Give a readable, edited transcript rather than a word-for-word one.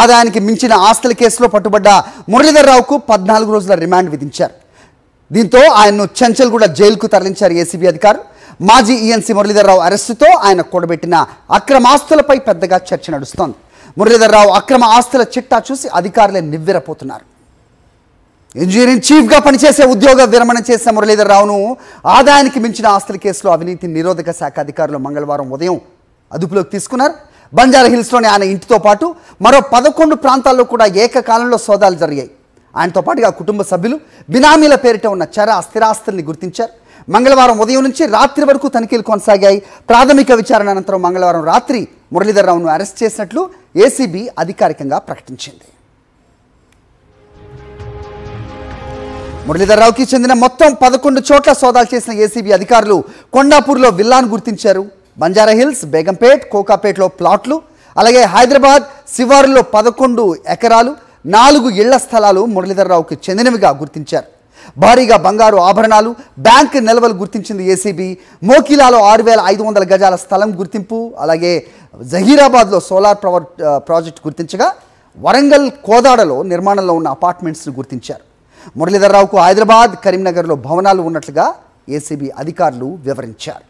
ఆదాయానికి మించిన ఆస్తుల కేసులో పట్టుబడ్డ మురళీధర్రావుకు 14 రోజుల రిమాండ్ విధించారు. దీంతో ఆయన్ను చెంచల్గూడ జైలుకు తరలించారు ఏసీబీ అధికారులు. మాజీ ఈఎన్సీ మురళీధర్రావు అరెస్టుతో ఆయన కూడబెట్టిన అక్రమాస్తులపై పెద్దగా చర్చ నడుస్తోంది. మురళీధర్రావు అక్రమ ఆస్తుల చిట్టా చూసి అధికారులే నివ్వెరపోతున్నారు. ఇంజనీరింగ్ చీఫ్గా పనిచేసే ఉద్యోగ విరమణ చేసిన మురళీధర్రావును ఆదాయానికి మించిన ఆస్తుల కేసులో అవినీతి నిరోధక శాఖ అధికారులు మంగళవారం ఉదయం అదుపులోకి తీసుకున్నారు. బంజారాహిల్స్లోని ఆయన ఇంటితో పాటు మరో 11 ప్రాంతాల్లో కూడా ఏకకాలంలో సోదాలు జరిగాయి. ఆయనతో పాటుగా కుటుంబ సభ్యులు, బినామీల పేరిట ఉన్న స్థిరాస్తుల్ని గుర్తించారు. మంగళవారం ఉదయం నుంచి రాత్రి వరకు తనిఖీలు కొనసాగాయి. ప్రాథమిక విచారణ అనంతరం మంగళవారం రాత్రి మురళీధర్రావును అరెస్ట్ చేసినట్లు ఏసీబీ అధికారికంగా ప్రకటించింది. మురళీధర్రావుకి చెందిన మొత్తం 11 చోట్ల సోదాలు చేసిన ఏసీబీ అధికారులు కొండాపూర్లో విల్లాను గుర్తించారు. బంజారాహిల్స్, బేగంపేట్, కోకాపేట్లో ప్లాట్లు, అలాగే హైదరాబాద్ శివారులో 11 ఎకరాలు, 4 ఇళ్ల స్థలాలు మురళీధర్రావుకి చెందినవిగా గుర్తించారు. భారీగా బంగారు ఆభరణాలు, బ్యాంక్ నిల్వలు గుర్తించింది ఏసీబీ. మోకిలాలో 6,500 గజాల స్థలం గుర్తింపు, అలాగే జహీరాబాద్లో సోలార్ పవర్ ప్రాజెక్ట్ గుర్తించగా వరంగల్, కోదాడలో నిర్మాణంలో ఉన్న అపార్ట్మెంట్స్ను గుర్తించారు. మురళీధర్రావుకు హైదరాబాద్, కరీంనగర్లో భవనాలు ఉన్నట్లుగా ఏసీబీ అధికారులు వివరించారు.